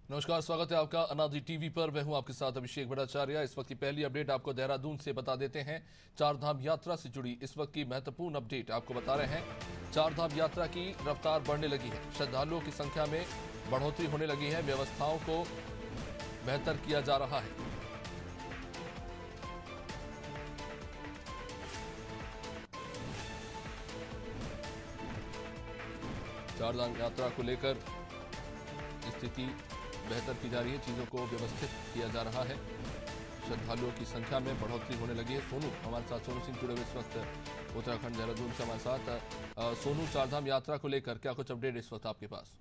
नमस्कार, स्वागत है आपका अनादि टीवी पर। मैं हूं आपके साथ अभिषेक भट्टाचार्य। इस वक्त की पहली अपडेट आपको देहरादून से बता देते हैं। चारधाम यात्रा से जुड़ी इस वक्त की महत्वपूर्ण अपडेट आपको बता रहे हैं। चारधाम यात्रा की रफ्तार बढ़ने लगी है, श्रद्धालुओं की संख्या में बढ़ोतरी होने लगी है, व्यवस्थाओं को बेहतर किया जा रहा है। चारधाम यात्रा को लेकर स्थिति बेहतर की जा रही है, चीजों को व्यवस्थित किया जा रहा है, श्रद्धालुओं की संख्या में बढ़ोतरी होने लगी है। सोनू हमारे साथ, सोनू सिंह जुड़े हुए इस वक्त उत्तराखंड देहरादून से हमारे साथ। सोनू, चारधाम यात्रा को लेकर क्या कुछ अपडेट इस वक्त आपके पास?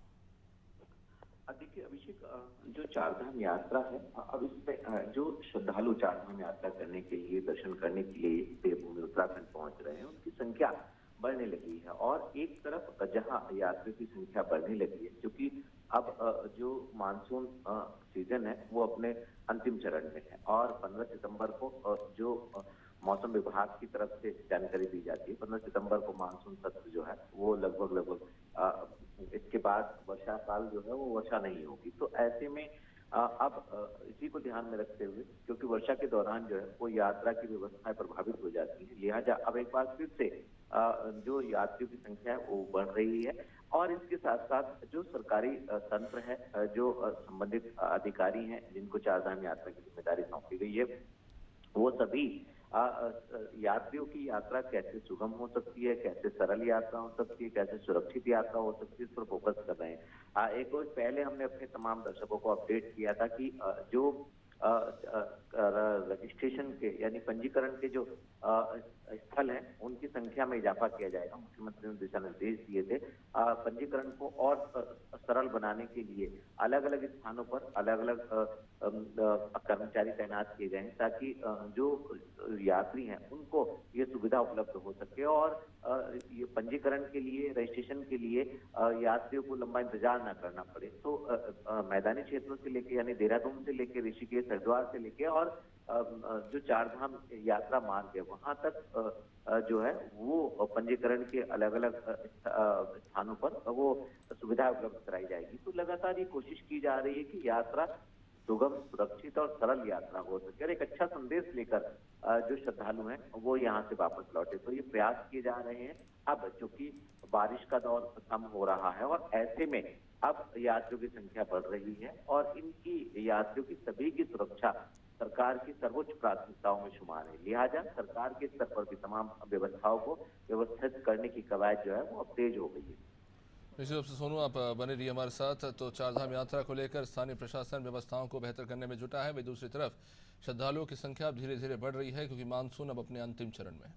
देखिए अभिषेक, जो चारधाम यात्रा है, अब इसमें जो श्रद्धालु चारधाम यात्रा करने के लिए, दर्शन करने के लिए देवभूमि उत्तराखंड पहुंच रहे हैं, उनकी संख्या बढ़ने लगी है। और एक तरफ जहां यात्रियों की संख्या बढ़ने लगी है, क्योंकि अब जो मानसून सीजन है वो अपने अंतिम चरण में है और 15 सितंबर को जो मौसम विभाग की तरफ से जानकारी दी जाती है, 15 सितंबर को मानसून सत्र जो है वो लगभग इसके बाद वर्षा काल जो है वो वर्षा नहीं होगी। तो ऐसे में अब इसी को ध्यान में रखते हुए, क्योंकि वर्षा के दौरान जो है वो यात्रा की व्यवस्थाएं प्रभावित हो जाती है, लिहाजा अब एक बार फिर से जो यात्रियों की संख्या है वो बढ़ रही है। और इसके साथ साथ जो सरकारी तंत्र है, जो संबंधित अधिकारी हैं जिनको चारधाम यात्रा की जिम्मेदारी सौंपी गई है, वो सभी यात्रियों की यात्रा कैसे सुगम हो सकती है, कैसे सरल यात्रा हो सकती है, कैसे सुरक्षित यात्रा हो सकती है, इस पर फोकस कर रहे हैं। एक रोज पहले हमने अपने तमाम दर्शकों को अपडेट किया था कि जो रजिस्ट्रेशन के यानी पंजीकरण के जो स्थल हैं उनकी संख्या में इजाफा किया जाएगा। मुख्यमंत्री ने दिशा निर्देश दिए थे पंजीकरण को और सरल बनाने के लिए अलग अलग स्थानों पर अलग अलग कर्मचारी तैनात किए गए हैं, ताकि जो यात्री हैं उनको ये सुविधा उपलब्ध हो सके और ये पंजीकरण के लिए, रजिस्ट्रेशन के लिए यात्रियों को लंबा इंतजार ना करना पड़े। तो मैदानी क्षेत्रों से लेके यानी देहरादून से लेके ऋषिकेश, हरिद्वार से लेके और जो चारधाम यात्रा मार्ग है वहां तक जो है वो पंजीकरण के अलग अलग स्थानों पर वो सुविधा उपलब्ध कराई जाएगी। तो लगातार ये कोशिश की जा रही है कि यात्रा सुगम, सुरक्षित और सरल यात्रा हो सके और एक अच्छा संदेश लेकर जो श्रद्धालु हैं वो यहाँ से वापस लौटे। तो ये प्रयास किए जा रहे हैं। अब चूंकि बारिश का दौर कम हो रहा है और ऐसे में अब यात्रियों की संख्या बढ़ रही है और इनकी यात्रियों की सभी की सुरक्षा सरकार की सर्वोच्च प्राथमिकताओं में शुमार है। लिहाजा सरकार के स्तर पर भी तमाम व्यवस्थाओं को व्यवस्थित करने की कवायद जो है वो अब तेज हो गई है। निश्चित रूप से सोनू, आप बने रहिए हमारे साथ। तो चारधाम यात्रा को लेकर स्थानीय प्रशासन व्यवस्थाओं को बेहतर करने में जुटा है, वही दूसरी तरफ श्रद्धालुओं की संख्या अब धीरे धीरे बढ़ रही है, क्योंकि मानसून अब अपने अंतिम चरण में है।